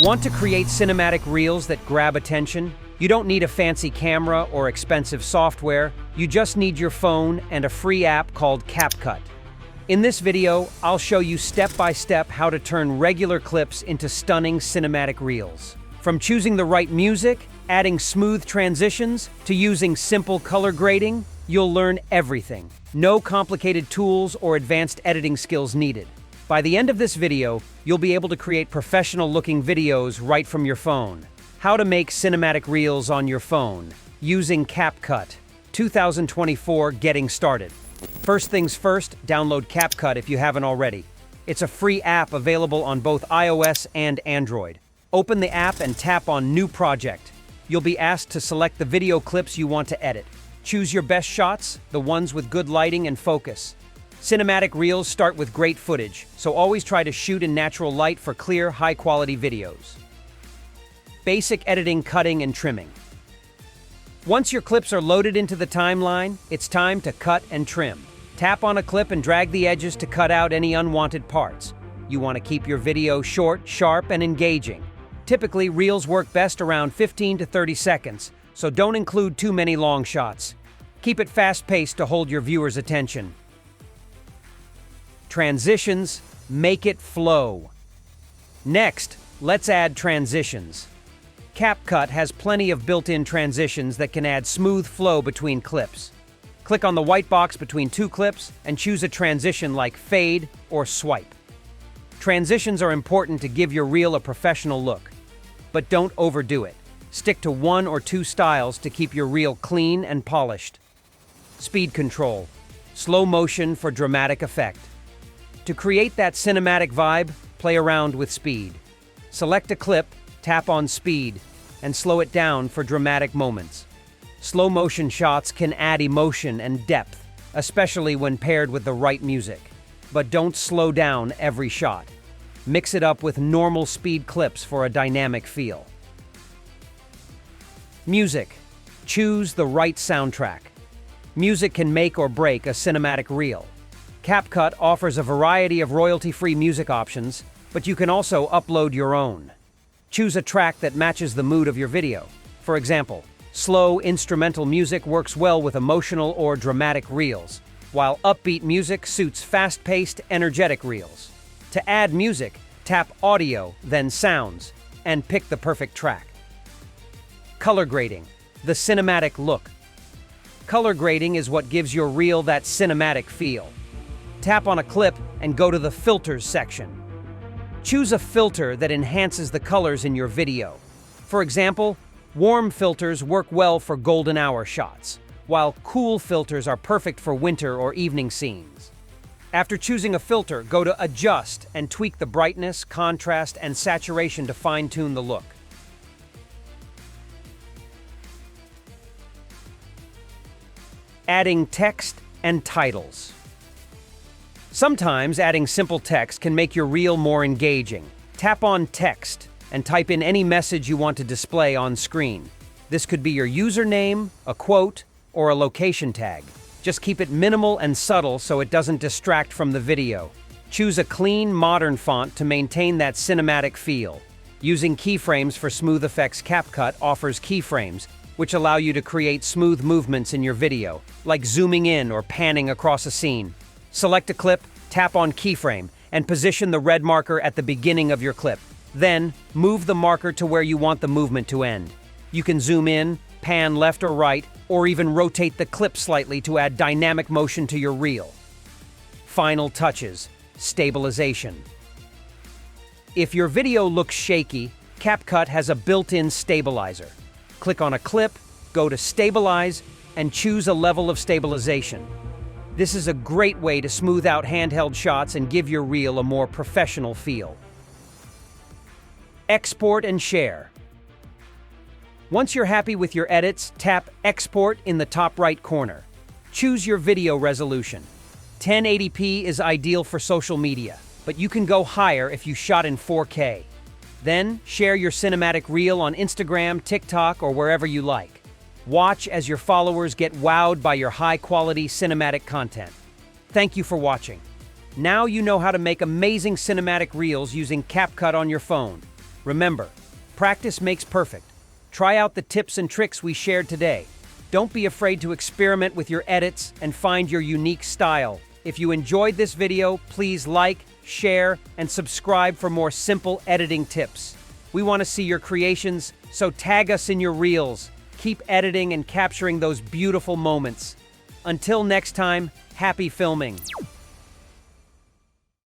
Want to create cinematic reels that grab attention? You don't need a fancy camera or expensive software. You just need your phone and a free app called Capcut. In this video, I'll show you step-by-step how to turn regular clips into stunning cinematic reels. From choosing the right music, adding smooth transitions, to using simple color grading, you'll learn everything. No complicated tools or advanced editing skills needed. By the end of this video, you'll be able to create professional-looking videos right from your phone. How to make cinematic reels on your phone using Capcut. 2024 Getting Started. First things first, download Capcut if you haven't already. It's a free app available on both iOS and Android. Open the app and tap on New Project. You'll be asked to select the video clips you want to edit. Choose your best shots, the ones with good lighting and focus. Cinematic reels start with great footage, so always try to shoot in natural light for clear, high-quality videos. Basic editing, cutting, and trimming. Once your clips are loaded into the timeline, it's time to cut and trim. Tap on a clip and drag the edges to cut out any unwanted parts. You want to keep your video short, sharp, and engaging. Typically, reels work best around 15 to 30 seconds, so don't include too many long shots. Keep it fast-paced to hold your viewers' attention. Transitions, make it flow. Next, let's add transitions. Capcut has plenty of built-in transitions that can add smooth flow between clips. Click on the white box between two clips and choose a transition like fade or swipe. Transitions are important to give your reel a professional look, but don't overdo it. Stick to one or two styles to keep your reel clean and polished. Speed control, slow motion for dramatic effect. To create that cinematic vibe, play around with speed. Select a clip, tap on speed, and slow it down for dramatic moments. Slow motion shots can add emotion and depth, especially when paired with the right music. But don't slow down every shot. Mix it up with normal speed clips for a dynamic feel. Music. Choose the right soundtrack. Music can make or break a cinematic reel. Capcut offers a variety of royalty-free music options, but you can also upload your own. Choose a track that matches the mood of your video. For example, slow instrumental music works well with emotional or dramatic reels, while upbeat music suits fast-paced, energetic reels. To add music, tap Audio, then Sounds, and pick the perfect track. Color grading, the cinematic look. Color grading is what gives your reel that cinematic feel. Tap on a clip and go to the Filters section. Choose a filter that enhances the colors in your video. For example, warm filters work well for golden hour shots, while cool filters are perfect for winter or evening scenes. After choosing a filter, go to Adjust and tweak the brightness, contrast, and saturation to fine-tune the look. Adding text and titles. Sometimes adding simple text can make your reel more engaging. Tap on Text and type in any message you want to display on screen. This could be your username, a quote, or a location tag. Just keep it minimal and subtle so it doesn't distract from the video. Choose a clean, modern font to maintain that cinematic feel. Using keyframes for smooth effects, Capcut offers keyframes, which allow you to create smooth movements in your video, like zooming in or panning across a scene. Select a clip, tap on keyframe, and position the red marker at the beginning of your clip. Then, move the marker to where you want the movement to end. You can zoom in, pan left or right, or even rotate the clip slightly to add dynamic motion to your reel. Final touches, stabilization. If your video looks shaky, Capcut has a built-in stabilizer. Click on a clip, go to Stabilize, and choose a level of stabilization. This is a great way to smooth out handheld shots and give your reel a more professional feel. Export and share. Once you're happy with your edits, tap Export in the top right corner. Choose your video resolution. 1080p is ideal for social media, but you can go higher if you shot in 4K. Then, share your cinematic reel on Instagram, TikTok, or wherever you like. Watch as your followers get wowed by your high-quality cinematic content. Thank you for watching. Now you know how to make amazing cinematic reels using Capcut on your phone. Remember, practice makes perfect. Try out the tips and tricks we shared today. Don't be afraid to experiment with your edits and find your unique style. If you enjoyed this video, please like, share, and subscribe for more simple editing tips. We want to see your creations, so tag us in your reels. Keep editing and capturing those beautiful moments. Until next time, happy filming.